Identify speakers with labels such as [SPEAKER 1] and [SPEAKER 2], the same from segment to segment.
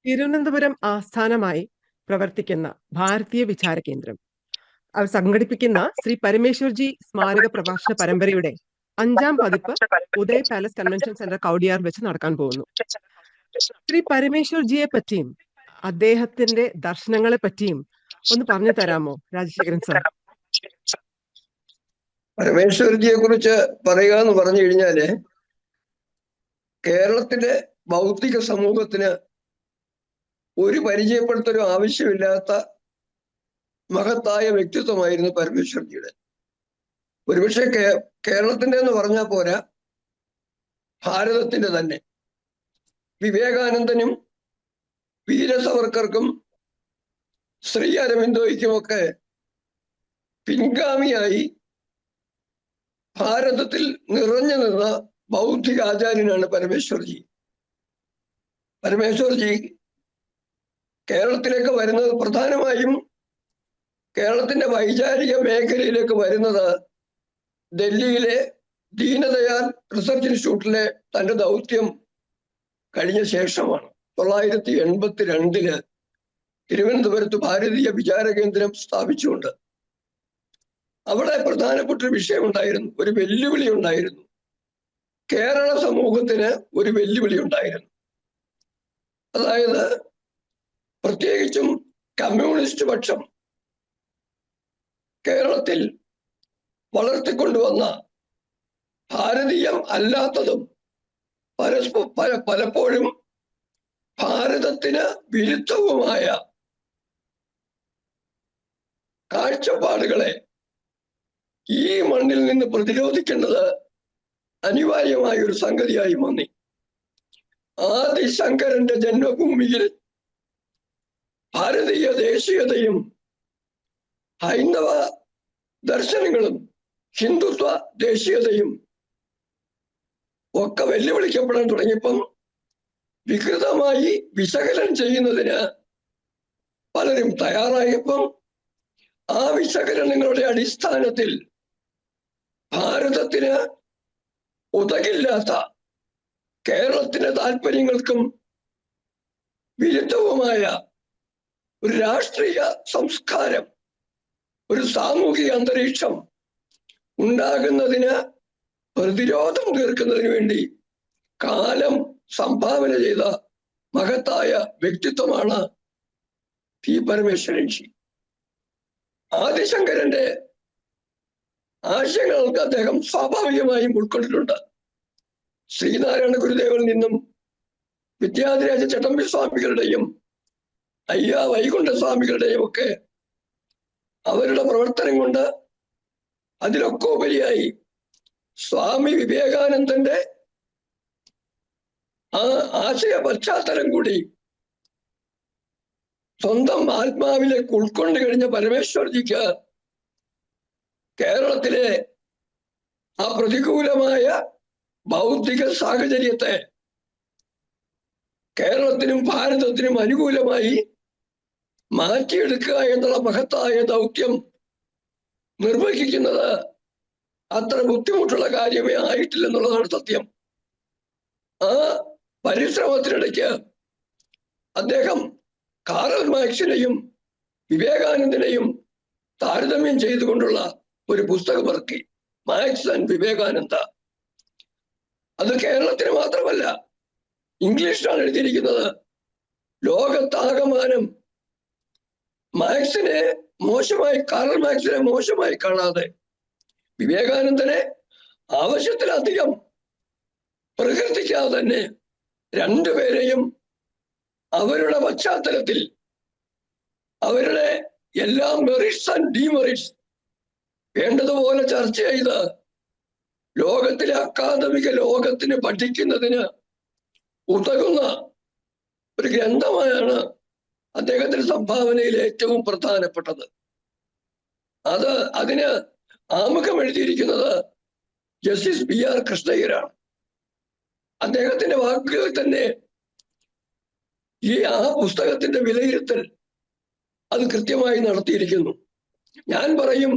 [SPEAKER 1] തിരുവനന്തപുരം ആസ്ഥാനമായി പ്രവർത്തിക്കുന്ന ഭാരതീയ വിചാര കേന്ദ്രം അവർ സംഘടിപ്പിക്കുന്ന ശ്രീ പരമേശ്വർജി സ്മാരക പ്രഭാഷണ പരമ്പരയുടെ 5ാം പതിപ്പ് Uday palace convention centre Kowdiar വെച്ച് നടക്കാൻ പോകുന്നു. ശ്രീ പരമേശ്വർജിയെ പറ്റിയും അദ്ദേഹത്തിന്റെ ദർശനങ്ങളെ പറ്റിയും ഒന്ന് പറഞ്ഞു തരാമോ രാജശേഖരൻ സർ?
[SPEAKER 2] പരമേശ്വർജിയെ കുറിച്ച് പറയുക എന്ന് പറഞ്ഞു കഴിഞ്ഞാല് കേരളത്തിന്റെ ഭൗതിക സമൂഹത്തിന് ഒരു പരിചയപ്പെടുത്തലും ആവശ്യമില്ലാത്ത മഹത്തായ വ്യക്തിത്വമായിരുന്നു പരമേശ്വർജിയുടെ. ഒരുപക്ഷെ കേരളത്തിന്റെ എന്ന് പറഞ്ഞാൽ പോരാ, ഭാരതത്തിന്റെ തന്നെ. വിവേകാനന്ദനും വീര സവർക്കർക്കും ശ്രീ അരവിന്ദോയ്ക്കുമൊക്കെ പിൻഗാമിയായി ഭാരതത്തിൽ നിറഞ്ഞു നിന്ന ബൗദ്ധിക ആചാര്യനാണ് പരമേശ്വർജി. പരമേശ്വർജി കേരളത്തിലേക്ക് വരുന്നത് പ്രധാനമായും കേരളത്തിന്റെ വൈചാരിക മേഖലയിലേക്ക് വരുന്നത് ഡൽഹിയിലെ ദീനദയാൽ റിസർച്ച് ഇൻസ്റ്റിറ്റ്യൂട്ടിലെ തന്റെ ദൗത്യം കഴിഞ്ഞ ശേഷമാണ്. 1982 തിരുവനന്തപുരത്ത് ഭാരതീയ വിചാര കേന്ദ്രം സ്ഥാപിച്ചുകൊണ്ട് അവിടെ പ്രധാനപ്പെട്ട ഒരു വിഷയമുണ്ടായിരുന്നു, ഒരു വെല്ലുവിളി ഉണ്ടായിരുന്നു. കേരള സമൂഹത്തിന് ഒരു വെല്ലുവിളി ഉണ്ടായിരുന്നു. അതായത് പ്രത്യേകിച്ചും കമ്മ്യൂണിസ്റ്റ് പക്ഷം കേരളത്തിൽ വളർത്തിക്കൊണ്ടുവന്ന ഭാരതീയം അല്ലാത്തതും പലപ്പോഴും ഭാരതത്തിന് വിരുദ്ധവുമായ കാഴ്ചപ്പാടുകളെ ഈ മണ്ണിൽ നിന്ന് പ്രതിരോധിക്കേണ്ടത് അനിവാര്യമായ ഒരു സംഗതിയായി മാറി. ആദിശങ്കരന്റെ ജന്മഭൂമിയിൽ ഭാരതീയ ദേശീയതയും ഹൈന്ദവ ദർശനങ്ങളും ഹിന്ദുത്വ ദേശീയതയും ഒക്കെ വെല്ലുവിളിക്കപ്പെടാൻ തുടങ്ങിയപ്പം വികൃതമായി വിശകലനം ചെയ്യുന്നതിന് പലരും തയ്യാറായപ്പം ആ വിശകലനങ്ങളുടെ അടിസ്ഥാനത്തിൽ ഭാരതത്തിന് ഉതകില്ലാത്ത, കേരളത്തിന്റെ താല്പര്യങ്ങൾക്കും വിരുദ്ധവുമായ ഒരു രാഷ്ട്രീയ സംസ്കാരം, ഒരു സാമൂഹിക അന്തരീക്ഷം ഉണ്ടാകുന്നതിന് പ്രതിരോധം തീർക്കുന്നതിന് വേണ്ടി കാലം സംഭാവന ചെയ്ത മഹത്തായ വ്യക്തിത്വമാണ് പി പരമേശ്വരൻജി. ആദിശങ്കരന്റെ ആശയങ്ങൾക്ക് അദ്ദേഹം സ്വാഭാവികമായും ഉൾക്കൊണ്ടിട്ടുണ്ട്. ശ്രീനാരായണ ഗുരുദേവനിൽ നിന്നും വിദ്യാധിരാജ ചട്ടമ്പി സ്വാമികളുടെയും അയ്യ വൈകുണ്ഠ സ്വാമികളുടെയും ഒക്കെ അവരുടെ പ്രവർത്തനം കൊണ്ട് അതിലൊക്കെ ഉപരിയായി സ്വാമി വിവേകാനന്ദന്റെ ആ ആശയ പശ്ചാത്തലം കൂടി സ്വന്തം ആത്മാവിലേക്ക് ഉൾക്കൊണ്ട് കഴിഞ്ഞ പരമേശ്വർജിക്ക് കേരളത്തിലെ ആ പ്രതികൂലമായ ബൗദ്ധിക സാഹചര്യത്തെ കേരളത്തിനും ഭാരതത്തിനും അനുകൂലമായി മാറ്റിയെടുക്കുക എന്നുള്ള മഹത്തായ ദൗത്യം നിർവഹിക്കുന്നത് അത്ര ബുദ്ധിമുട്ടുള്ള കാര്യമേ ആയിട്ടില്ലെന്നുള്ളതാണ് സത്യം. ആ പരിശ്രമത്തിനിടയ്ക്ക് അദ്ദേഹം കാറൽ മാർക്സിനെയും വിവേകാനന്ദനെയും താരതമ്യം ചെയ്തുകൊണ്ടുള്ള ഒരു പുസ്തകം ഇറക്കി, മാർക്സ് ആൻഡ് വിവേകാനന്ദ. അത് കേരളത്തിന് മാത്രമല്ല, ഇംഗ്ലീഷിലാണ് എഴുതിയിരിക്കുന്നത്. ലോകത്താകമാനം മാർക്സിനെ മോശമായി, കാറൽ മാർക്സിനെ മോശമായി കാണാതെ വിവേകാനന്ദനെ ആവശ്യത്തിലധികം പ്രകീർത്തിക്കാതെ തന്നെ രണ്ടുപേരെയും അവരുടെ പശ്ചാത്തലത്തിൽ അവരുടെ എല്ലാ മെറിറ്റ്സ് ആൻഡ് ഡിമെറിറ്റ്സ് വേണ്ടതുപോലെ ചർച്ച ചെയ്ത് ലോകത്തിലെ അക്കാദമിക ലോകത്തിന് പഠിക്കുന്നതിന് ഉതകുന്ന ഒരു ഗ്രന്ഥമായാണ് അദ്ദേഹത്തിന്റെ സംഭാവനയിൽ ഏറ്റവും പ്രധാനപ്പെട്ടത്. അതിന് ആമുഖം എഴുതിയിരിക്കുന്നത് ജസ്റ്റിസ് BR കൃഷ്ണയ്യരാണ്. അദ്ദേഹത്തിന്റെ വാക്കുകളിൽ തന്നെ ആ പുസ്തകത്തിന്റെ വിലയിരുത്തൽ അത് കൃത്യമായി നടത്തിയിരിക്കുന്നു. ഞാൻ പറയും,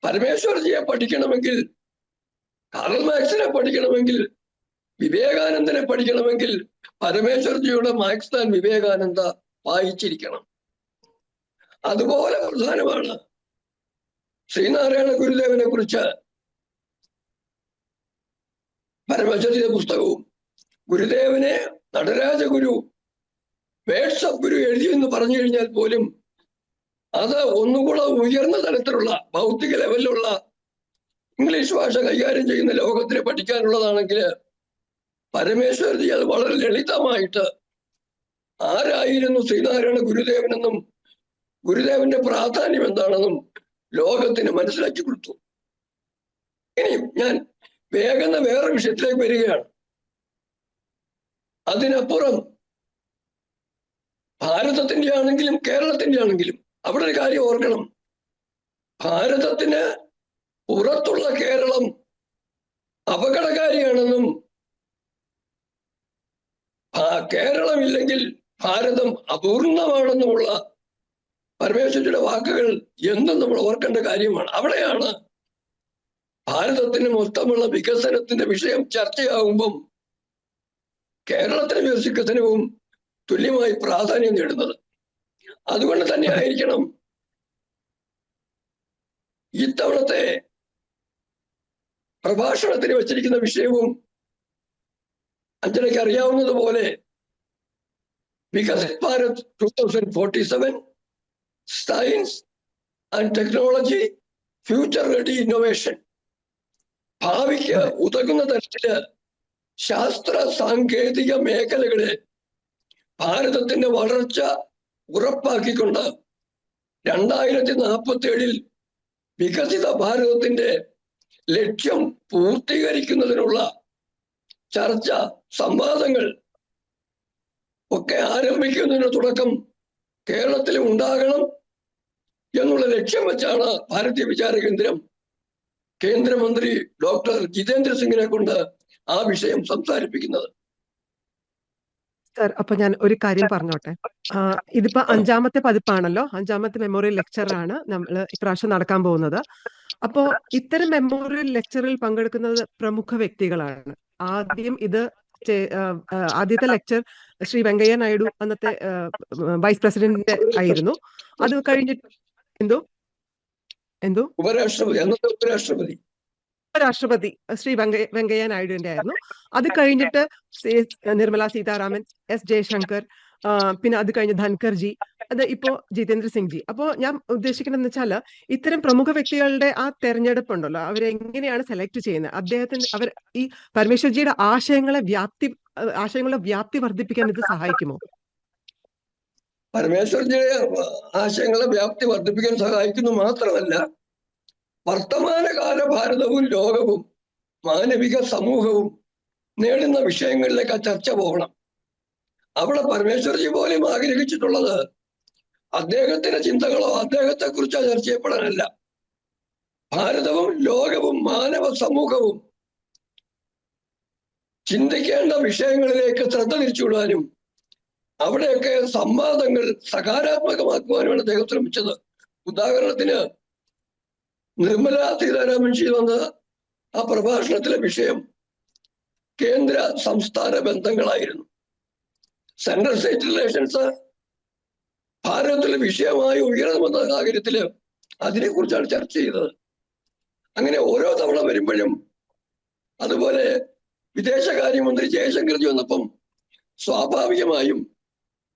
[SPEAKER 2] പരമേശ്വർജിയെ പഠിക്കണമെങ്കിൽ, കാറൽ മാർക്സിനെ പഠിക്കണമെങ്കിൽ വിവേകാനന്ദനെ പഠിക്കണമെങ്കിൽ പരമേശ്വർജിയുടെ മാർക്സ് ആൻഡ് വിവേകാനന്ദ വായിച്ചിരിക്കണം. അതുപോലെ പ്രധാനമാണ് ശ്രീനാരായണ ഗുരുദേവനെ കുറിച്ച് പരമേശ്വർജിയുടെ പുസ്തകവും. ഗുരുദേവനെ നടരാജഗുരു, വേഡ്സ് ഓഫ് ഗുരു എഴുതിയെന്ന് പറഞ്ഞു കഴിഞ്ഞാൽ പോലും അത് ഒന്നുകൂടെ ഉയർന്ന തലത്തിലുള്ള ഭൗതിക ലെവലിലുള്ള ഇംഗ്ലീഷ് ഭാഷ കൈകാര്യം ചെയ്യുന്ന ലോകത്തിന് പഠിക്കാനുള്ളതാണെങ്കിൽ പരമേശ്വർജി അത് വളരെ ലളിതമായിട്ട് ആരായിരുന്നു ശ്രീനാരായണ ഗുരുദേവനെന്നും ഗുരുദേവന്റെ പ്രാധാന്യം എന്താണെന്നും ലോകത്തിന് മനസ്സിലാക്കി കൊടുത്തു. ഇനി ഞാൻ വേഗം വേറെ വിഷയത്തിലേക്ക് വരികയാണ്. അതിനപ്പുറം ഭാരതത്തിന്റെ ആണെങ്കിലും കേരളത്തിന്റെ ആണെങ്കിലും അവിടെ ഒരു കാര്യം ഓർക്കണം. ഭാരതത്തിന് പുറത്തുള്ള കേരളം അപകടകാരിയാണെന്നും കേരളമില്ലെങ്കിൽ ഭാരതം അപൂർണമാണെന്നുമുള്ള പരമേശ്വരയുടെ വാക്കുകൾ എന്നും നമ്മൾ ഓർക്കേണ്ട കാര്യമാണ്. അവിടെയാണ് ഭാരതത്തിന് മൊത്തമുള്ള വികസനത്തിന്റെ വിഷയം ചർച്ചയാകുമ്പം കേരളത്തിന്റെ വികസനവും തുല്യമായി പ്രാധാന്യം നേടുന്നത്. അതുകൊണ്ട് തന്നെ ആയിരിക്കണം ഇത്തവണത്തെ പ്രഭാഷണത്തിന് വെച്ചിരിക്കുന്ന വിഷയവും അഞ്ജനയ്ക്ക് അറിയാവുന്നതുപോലെ Viksit Bharat 2047 science and technology future ready innovation. ഭാവിക്ക് ഉതകുന്ന തരത്തില് ശാസ്ത്ര സാങ്കേതിക മേഖലകളെ ഭാരതത്തിന്റെ വളർച്ച ഉറപ്പാക്കിക്കൊണ്ട് 2047 വികസിത ഭാരതത്തിന്റെ ലക്ഷ്യം പൂർത്തീകരിക്കുന്നതിനുള്ള ചർച്ച, സംവാദങ്ങൾ ഒക്കെ ആരംഭിക്കുന്നതിന് തുടക്കം കേരളത്തിൽ ഉണ്ടാകണം എന്നുള്ള ലക്ഷ്യം വെച്ചാണ് ഭാരതീയ വിചാര കേന്ദ്രം കേന്ദ്രമന്ത്രി ഡോക്ടർ ജിതേന്ദ്ര സിംഗിനെ കൊണ്ട് ആ വിഷയം സംസാരിപ്പിക്കുന്നത്.
[SPEAKER 1] സർ, അപ്പൊ ഞാൻ ഒരു കാര്യം പറഞ്ഞോട്ടെ. ഇതിപ്പോ 5ാമത്തെ പതിപ്പാണല്ലോ, 5ാമത്തെ മെമ്മോറിയൽ ലെക്ചറാണ് നമ്മൾ ഇപ്രാവശ്യം നടക്കാൻ പോകുന്നത്. അപ്പോ ഇത്തരം മെമ്മോറിയൽ ലെക്ചറിൽ പങ്കെടുക്കുന്നത് പ്രമുഖ വ്യക്തികളാണ്. ആദ്യത്തെ ലെക്ചർ ശ്രീ വെങ്കയ്യ നായിഡു, അന്നത്തെ വൈസ് പ്രസിഡന്റ് ആയിരുന്നു. അത് കഴിഞ്ഞിട്ട് ഉപരാഷ്ട്രപതി ശ്രീ വെങ്കയ്യ നായിഡുവിന്റെ ആയിരുന്നു. അത് കഴിഞ്ഞിട്ട് നിർമ്മല സീതാരാമൻ, എസ് ജയശങ്കർ, പിന്നെ അത് കഴിഞ്ഞ് ധൻകർജി, അത് ഇപ്പോ ജിതേന്ദ്ര സിംഗ് ജി. അപ്പോ ഞാൻ ഉദ്ദേശിക്കുന്നതെന്ന് വെച്ചാൽ ഇത്തരം പ്രമുഖ വ്യക്തികളുടെ ആ തെരഞ്ഞെടുപ്പ് ഉണ്ടല്ലോ, അവരെങ്ങനെയാണ് സെലക്ട് ചെയ്യുന്നത്? അവർ ഈ പരമേശ്വർജിയുടെ ആശയങ്ങളുടെ വ്യാപ്തി വർദ്ധിപ്പിക്കാൻ ഇത് സഹായിക്കുമോ?
[SPEAKER 2] പരമേശ്വർജിയുടെ ആശയങ്ങളെ വ്യാപ്തി വർദ്ധിപ്പിക്കാൻ സഹായിക്കുന്നു മാത്രമല്ല, വർത്തമാനകാല ഭാരതവും ലോകവും മാനവിക സമൂഹവും നേടുന്ന വിഷയങ്ങളിലേക്ക് ആ ചർച്ച പോകണം. അവിടെ പരമേശ്വർജി പോലും ആഗ്രഹിച്ചിട്ടുള്ളത് അദ്ദേഹത്തിന്റെ ചിന്തകളോ അദ്ദേഹത്തെ കുറിച്ചോ ചർച്ച ചെയ്യപ്പെടാനല്ല. ഭാരതവും ലോകവും മാനവ സമൂഹവും ചിന്തിക്കേണ്ട വിഷയങ്ങളിലേക്ക് ശ്രദ്ധ തിരിച്ചുവിടാനും അവിടെയൊക്കെ സംവാദങ്ങൾ സകാരാത്മകമാക്കുവാനുമാണ് അദ്ദേഹം ശ്രമിച്ചത്. ഉദാഹരണത്തിന് നിർമ്മല സീതാരാമൻ ജി വന്ന ആ പ്രഭാഷണത്തിലെ വിഷയം കേന്ദ്ര സംസ്ഥാന ബന്ധങ്ങളായിരുന്നു. സെൻട്രൽ സ്റ്റേറ്റ് റിലേഷൻസ് ഭാരതത്തിലെ വിഷയമായി ഉയർന്നുവന്ന സാഹചര്യത്തില് അതിനെക്കുറിച്ചാണ് ചർച്ച ചെയ്തത്. അങ്ങനെ ഓരോ തവണ വരുമ്പോഴും, അതുപോലെ വിദേശകാര്യമന്ത്രി ജയശങ്കർജി വന്നപ്പം സ്വാഭാവികമായും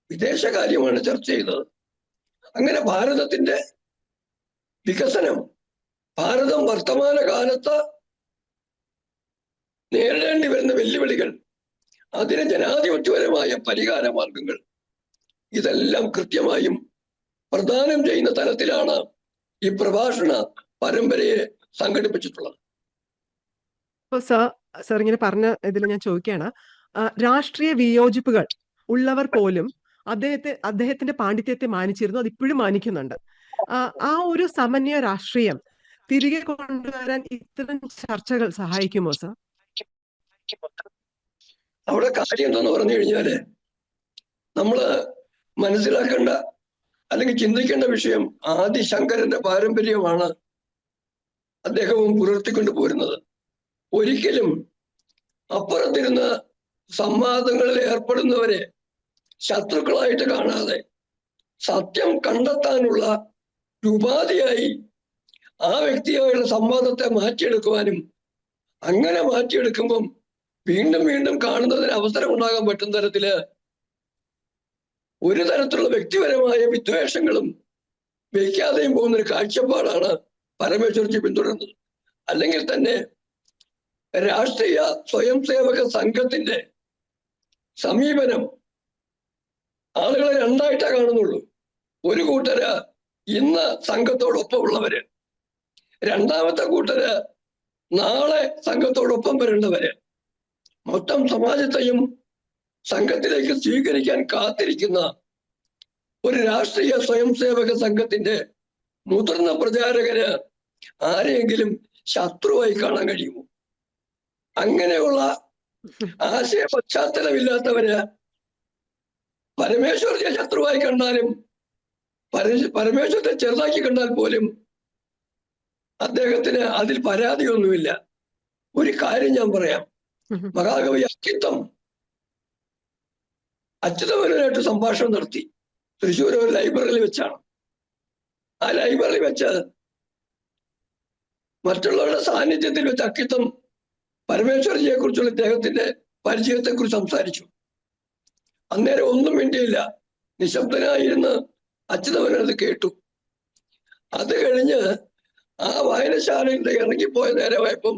[SPEAKER 2] വിദേശകാര്യമാണ് ചർച്ച ചെയ്തത്. അങ്ങനെ ഭാരതത്തിന്റെ വികസനം, ഭാരതം വർത്തമാന കാലത്ത് നേരിടേണ്ടി വരുന്ന വെല്ലുവിളികൾ, അതിന് ജനാധിപത്യപരമായ പരിഹാര മാർഗങ്ങൾ, ഇതെല്ലാം കൃത്യമായും പ്രദാനം ചെയ്യുന്ന തലത്തിലാണ് ഈ പ്രഭാഷണ പരമ്പരയെ സംഘടിപ്പിച്ചിട്ടുള്ളത്.
[SPEAKER 1] സർ ഇങ്ങനെ പറഞ്ഞ ഇതിൽ ഞാൻ ചോദിക്കുകയാണ്, രാഷ്ട്രീയ വിയോജിപ്പുകൾ ഉള്ളവർ പോലും അദ്ദേഹത്തിന്റെ പാണ്ഡിത്യത്തെ മാനിച്ചിരുന്നു, അത് ഇപ്പോഴും മാനിക്കുന്നുണ്ട്. ആ ഒരു സമന്വയ രാഷ്ട്രീയം തിരികെ കൊണ്ടുവരാൻ ഇത്തരം ചർച്ചകൾ സഹായിക്കുമോ സർ?
[SPEAKER 2] അവിടെ കാര്യം എന്താന്ന് പറഞ്ഞു കഴിഞ്ഞാല്, നമ്മള് മനസ്സിലാക്കേണ്ട അല്ലെങ്കിൽ ചിന്തിക്കേണ്ട വിഷയം ആദിശങ്കരന്റെ പാരമ്പര്യമാണ് അദ്ദേഹവും പുലർത്തിക്കൊണ്ടു പോരുന്നത്. ഒരിക്കലും അപ്പുറത്തിരുന്ന് സംവാദങ്ങളിൽ ഏർപ്പെടുന്നവരെ ശത്രുക്കളായിട്ട് കാണാതെ സത്യം കണ്ടെത്താനുള്ള ഉപാധിയായി ആ വ്യക്തിയായുള്ള സംവാദത്തെ മാറ്റിയെടുക്കുവാനും, അങ്ങനെ മാറ്റിയെടുക്കുമ്പം വീണ്ടും വീണ്ടും കാണുന്നതിന് അവസരം ഉണ്ടാകാൻ പറ്റുന്ന തരത്തില് ഒരു തരത്തിലുള്ള വ്യക്തിപരമായ വിദ്വേഷങ്ങളും വയ്ക്കാതെയും പോകുന്നൊരു കാഴ്ചപ്പാടാണ് പരമേശ്വർജി പിന്തുടർന്നത്. അല്ലെങ്കിൽ തന്നെ രാഷ്ട്രീയ സ്വയം സേവക സംഘത്തിന്റെ സമീപനം ആളുകളെ രണ്ടായിട്ടേ കാണുന്നുള്ളൂ. ഒരു കൂട്ടര് ഇന്ന് സംഘത്തോടൊപ്പമുള്ളവര്, രണ്ടാമത്തെ കൂട്ടര് നാളെ സംഘത്തോടൊപ്പം വരേണ്ടവര്. മൊത്തം സമാജത്തെയും സംഘത്തിലേക്ക് സ്വീകരിക്കാൻ കാത്തിരിക്കുന്ന ഒരു രാഷ്ട്രീയ സ്വയം സേവക സംഘത്തിന്റെ മുതിർന്ന പ്രചാരകര് ആരെയെങ്കിലും ശത്രുവായി കാണാൻ കഴിയുമോ? അങ്ങനെയുള്ള ആശയ പശ്ചാത്തലമില്ലാത്തവര് പരമേശ്വരനെ ശത്രുവായി കണ്ടാലും പരമേശ്വരത്തെ ചെറുതാക്കി കണ്ടാൽ പോലും അദ്ദേഹത്തിന് അതിൽ പരാതിയൊന്നുമില്ല. ഒരു കാര്യം ഞാൻ പറയാം. മഹാകവി അക്കിത്തം അച്യുതമേനോനായിട്ട് സംഭാഷണം നടത്തി. തൃശ്ശൂർ ഒരു ലൈബ്രറിയിൽ വെച്ചാണ്. ആ ലൈബ്രറിയിൽ വെച്ച് മറ്റുള്ളവരുടെ സാന്നിധ്യത്തിൽ വെച്ച് അക്കിത്തം പരമേശ്വരജിയെ കുറിച്ചുള്ള ഇദ്ദേഹത്തിന്റെ പരിചയത്തെ കുറിച്ച് സംസാരിച്ചു. അന്നേരം ഒന്നും മിണ്ടിയില്ല, നിശബ്ദനായിരുന്ന് അച്യുതമേനോൻ കേട്ടു. അത് കഴിഞ്ഞ് ആ വായനശാലയിൽ ഇറങ്ങിപ്പോയ നേരമായപ്പം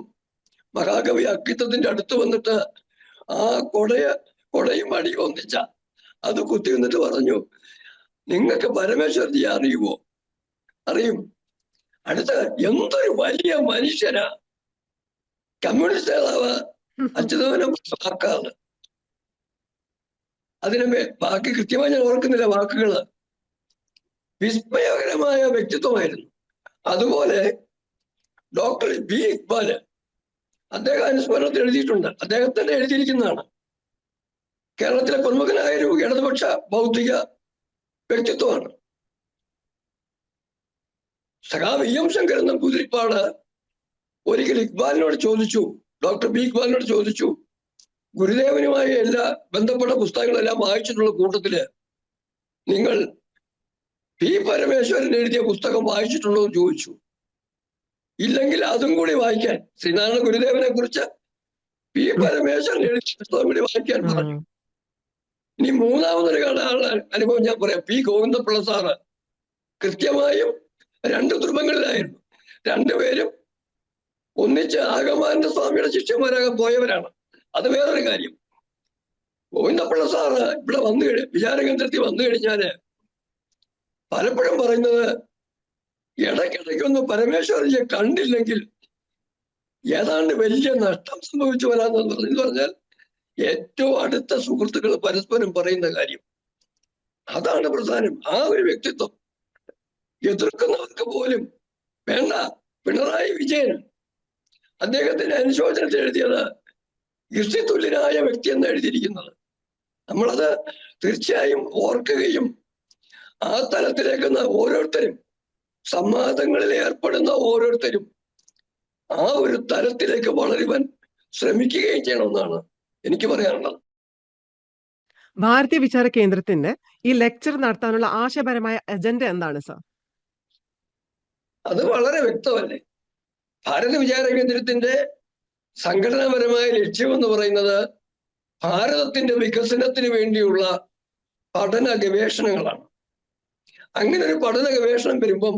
[SPEAKER 2] മഹാകവി അക്കിത്തത്തിന്റെ അടുത്ത് വന്നിട്ട് ആ കൊടയും അടിയും ഒന്നിച്ച അത് കുത്തി വന്നിട്ട് പറഞ്ഞു, നിങ്ങൾക്ക് പരമേശ്വരജി അറിയുമോ? അറിയും. അടുത്ത എന്തൊരു വലിയ മനുഷ്യനാ, കമ്മ്യൂണിസ്റ്റ് നേതാവ് അച്യുതമേനോൻ വാക്കാണ്. അതിനെ ബാക്കി കൃത്യമായി ഞാൻ ഓർക്കുന്നില്ല വാക്കുകള്. വിസ്മയകരമായ വ്യക്തിത്വമായിരുന്നു. അതുപോലെ ഡോക്ടർ ബി ഇക്ബാല്, അദ്ദേഹം അനുസ്മരണത്തിൽ എഴുതിയിട്ടുണ്ട്. അദ്ദേഹം തന്നെ എഴുതിയിരിക്കുന്നതാണ്. കേരളത്തിലെ പ്രമുഖനായ ഒരു ഇടതുപക്ഷ ബൗദ്ധിക വ്യക്തിത്വമാണ്. സഖാവ് എം ശങ്കരൻ നമ്പൂതിരിപ്പാട് ഒരിക്കൽ ഇക്ബാലിനോട് ചോദിച്ചു, ഡോക്ടർ ബി ഇക്ബാലിനോട് ചോദിച്ചു, ഗുരുദേവനുമായി എല്ലാ ബന്ധപ്പെട്ട പുസ്തകങ്ങളെല്ലാം വായിച്ചിട്ടുള്ള കൂട്ടത്തില് നിങ്ങൾ പി പരമേശ്വരൻ എഴുതിയ പുസ്തകം വായിച്ചിട്ടുണ്ടോ എന്ന് ചോദിച്ചു. ഇല്ലെങ്കിൽ അതും കൂടി വായിക്കാൻ, ശ്രീനാരായണ ഗുരുദേവനെ കുറിച്ച് പി പരമേശ്വരൻ എഴുതിയ പുസ്തകം കൂടി വായിക്കാൻ പറഞ്ഞു. ഇനി മൂന്നാമതൊരു ആളുടെ അനുഭവം ഞാൻ പറയാം. പി ഗോവിന്ദപിള്ള സാറ് കൃത്യമായും രണ്ട് ധ്രുവങ്ങളിലായിരുന്നു. രണ്ടുപേരും ഒന്നിച്ച് ആഗമാനന്ദ സ്വാമിയുടെ ശിഷ്യന്മാരാകാൻ പോയവരാണ്. അത് വേറൊരു കാര്യം. ഗോവിന്ദപിള്ള സാറ് ഇവിടെ വിചാരകേന്ദ്രത്തിൽ വന്നു കഴിഞ്ഞാല് പലപ്പോഴും പറയുന്നത്, ഇടയ്ക്കിടയ്ക്കൊന്ന് പരമേശ്വരജിയെ കണ്ടില്ലെങ്കിൽ ഏതാണ്ട് വലിയ നഷ്ടം സംഭവിച്ചു വരാന്ന് പറഞ്ഞാൽ ഏറ്റവും അടുത്ത സുഹൃത്തുക്കൾ പരസ്പരം പറയുന്ന കാര്യം. അതാണ് പ്രധാനം. ആ ഒരു വ്യക്തിത്വം എതിർക്കുന്നവർക്ക് പോലും വേണ്ട. പിണറായി വിജയൻ അദ്ദേഹത്തിന്റെ അനുശോചനത്തിൽ എഴുതിയത് ഋഷിതുല്യനായ വ്യക്തി എന്ന് എഴുതിയിരിക്കുന്നത്. നമ്മളത് തീർച്ചയായും ഓർക്കുകയും ആ തലത്തിലേക്ക് ഓരോരുത്തരും, സംവാദങ്ങളിൽ ഏർപ്പെടുന്ന ഓരോരുത്തരും ആ ഒരു തലത്തിലേക്ക് വളരുവാൻ ശ്രമിക്കുകയും ചെയ്യണമെന്നാണ് എനിക്ക് പറയാനുള്ളത്.
[SPEAKER 1] ഭാരതീയ വിചാര കേന്ദ്രത്തിന്റെ ഈ ലെക്ചർ നടത്താനുള്ള ആശയപരമായ അജണ്ട എന്താണ് സാർ?
[SPEAKER 2] അത് വളരെ വ്യക്തമല്ലേ. ഭാരത വിചാര കേന്ദ്രത്തിന്റെ സംഘടനാപരമായ ലക്ഷ്യം എന്ന് പറയുന്നത് ഭാരതത്തിന്റെ വികസനത്തിന് വേണ്ടിയുള്ള പഠന ഗവേഷണങ്ങളാണ്. അങ്ങനെ ഒരു പഠന ഗവേഷണം വരുമ്പം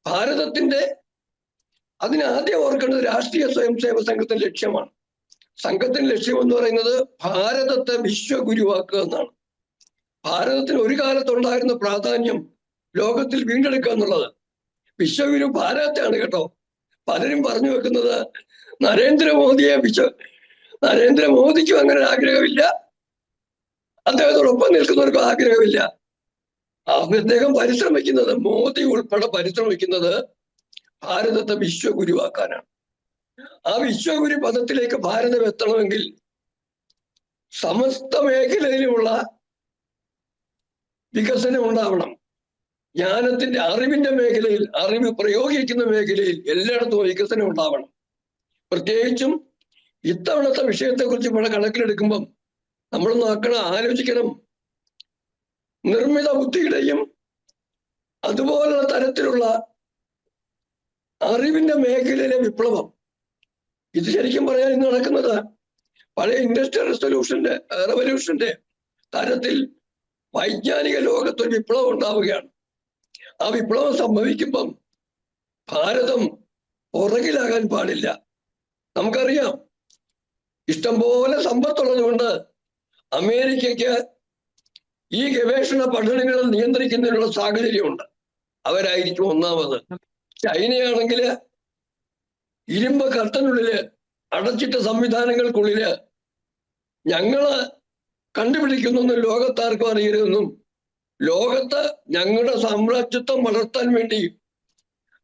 [SPEAKER 2] ഭാരതത്തിന്റെ, അതിനാദ്യം ഓർക്കേണ്ടത് രാഷ്ട്രീയ സ്വയം സേവക സംഘത്തിന്റെ ലക്ഷ്യമാണ്. സംഘത്തിന്റെ ലക്ഷ്യം എന്ന് പറയുന്നത് ഭാരതത്തെ വിശ്വഗുരുവാക്കുക എന്നാണ്. ഭാരതത്തിന് ഒരു കാലത്തുണ്ടായിരുന്ന പ്രാധാന്യം ലോകത്തിൽ വീണ്ടെടുക്കുക എന്നുള്ളത്. വിശ്വഗുരു ഭാരതത്തെയാണ് കേട്ടോ. പലരും പറഞ്ഞു വെക്കുന്നത് നരേന്ദ്രമോദിക്കും അങ്ങനെ ഒരു ആഗ്രഹമില്ല, അദ്ദേഹത്തോടൊപ്പം നിൽക്കുന്നവർക്കും ആഗ്രഹമില്ല. അദ്ദേഹം പരിശ്രമിക്കുന്നത്, മോദി ഉൾപ്പെടെ പരിശ്രമിക്കുന്നത് ഭാരതത്തെ വിശ്വഗുരുവാക്കാനാണ്. ആ വിശ്വഗുരു പദത്തിലേക്ക് ഭാരതം എത്തണമെങ്കിൽ സമസ്ത മേഖലയിലുമുള്ള വികസനം ഉണ്ടാവണം. ജ്ഞാനത്തിന്റെ, അറിവിന്റെ മേഖലയിൽ, അറിവ് പ്രയോഗിക്കുന്ന മേഖലയിൽ എല്ലായിടത്തും വികസനം ഉണ്ടാവണം. പ്രത്യേകിച്ചും ഇത്തവണത്തെ വിഷയത്തെക്കുറിച്ച് ഇവിടെ കണക്കിലെടുക്കുമ്പം നമ്മൾ ആലോചിക്കണം. നിർമ്മിത ബുദ്ധിയുടെയും അതുപോലുള്ള തരത്തിലുള്ള അറിവിന്റെ മേഖലയിലെ വിപ്ലവം, ഇത് ശരിക്കും പറയാൻ ഇന്ന് നടക്കുന്നത് പഴയ ഇൻഡസ്ട്രിയൽ റെവല്യൂഷന്റെ തരത്തിൽ വൈജ്ഞാനിക ലോകത്തൊരു വിപ്ലവം ഉണ്ടാവുകയാണ്. ആ വിപ്ലവം സംഭവിക്കുമ്പം ഭാരതം പുറകിലാകാൻ പാടില്ല. നമുക്കറിയാം, ഇഷ്ടംപോലെ സമ്പത്തുള്ളതുകൊണ്ട് അമേരിക്കയ്ക്ക് ഈ ഗവേഷണ പഠനങ്ങൾ നിയന്ത്രിക്കുന്നതിനുള്ള സാഹചര്യമുണ്ട്. അവരായിരിക്കും ഒന്നാമത്. ചൈനയാണെങ്കിൽ ഇരുമ്പ് കർട്ടനുള്ളില് അടച്ചിട്ട സംവിധാനങ്ങൾക്കുള്ളില് ഞങ്ങള് കണ്ടുപിടിക്കുന്നെന്നും ലോകത്താർക്കും അറിയരുതെന്നും ലോകത്ത് ഞങ്ങളുടെ സാമ്രാജ്യത്വം വളർത്താൻ വേണ്ടി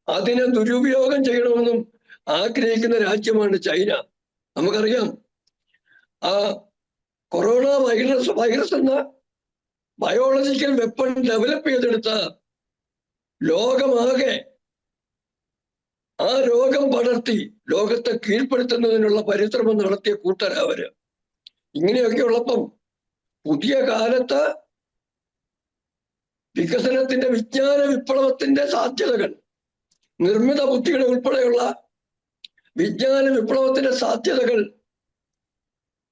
[SPEAKER 2] അതിനെ ദുരുപയോഗം ചെയ്യണമെന്നും ആഗ്രഹിക്കുന്ന രാജ്യമാണ് ചൈന. നമുക്കറിയാം, ആ കൊറോണ വൈറസ് എന്ന ബയോളജിക്കൽ വെപ്പൺ ഡെവലപ്പ് ചെയ്തെടുത്ത ലോകമാകെ ആ രോഗം പടർത്തി ലോകത്തെ കീഴ്പ്പെടുത്തുന്നതിനുള്ള പരിശ്രമം നടത്തിയ കൂട്ടരവര്. ഇങ്ങനെയൊക്കെ ഉള്ളപ്പം പുതിയ കാലത്ത് വികസനത്തിന്റെ വിജ്ഞാന വിപ്ലവത്തിന്റെ സാധ്യതകൾ, നിർമ്മിത ബുദ്ധിയുടെ ഉൾപ്പെടെയുള്ള വിജ്ഞാന വിപ്ലവത്തിന്റെ സാധ്യതകൾ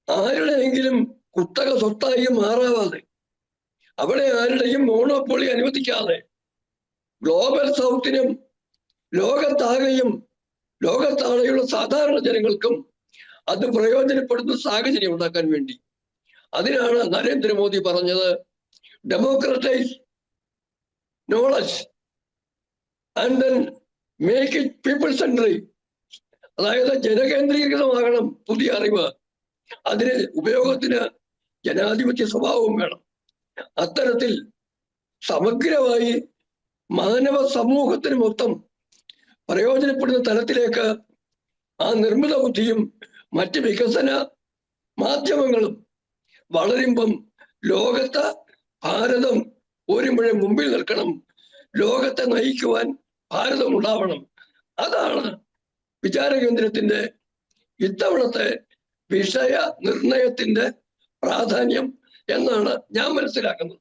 [SPEAKER 2] ആരുടെയെങ്കിലും കുത്തക സ്വത്തായി മാറാവാതെ, അവിടെ ആരുടെയും മോണോപ്പൊളി അനുവദിക്കാതെ ഗ്ലോബൽ സൗത്തിനും ലോകത്താകെയുള്ള സാധാരണ ജനങ്ങൾക്കും അത് പ്രയോജനപ്പെടുന്ന സാഹചര്യം ഉണ്ടാക്കാൻ വേണ്ടി, അതിനാണ് നരേന്ദ്രമോദി പറഞ്ഞത് democratise knowledge and then make it people sentry. അതായത് ജനകേന്ദ്രീകൃതമാകണം പുതിയ അറിവ്. അതിന് ഉപയോഗത്തിന് ജനാധിപത്യ സ്വഭാവവും വേണം. അത്തരത്തിൽ സമഗ്രമായി മാനവ സമൂഹത്തിന് മൊത്തം പ്രയോജനപ്പെടുന്ന തലത്തിലേക്ക് ആ നിർമ്മിത ബുദ്ധിയും മറ്റ് വികസന മാധ്യമങ്ങളും വളരുമ്പം ലോകത്ത് ഭാരതം ഒരു മുഴ മുമ്പിൽ നിൽക്കണം. ലോകത്തെ നയിക്കുവാൻ ഭാരതം ഉണ്ടാവണം. അതാണ് വിചാര കേന്ദ്രത്തിന്റെ ഇത്തവണത്തെ വിഷയ നിർണയത്തിന്റെ പ്രാധാന്യം എന്നാണ് ഞാൻ മനസ്സിലാക്കുന്നത്.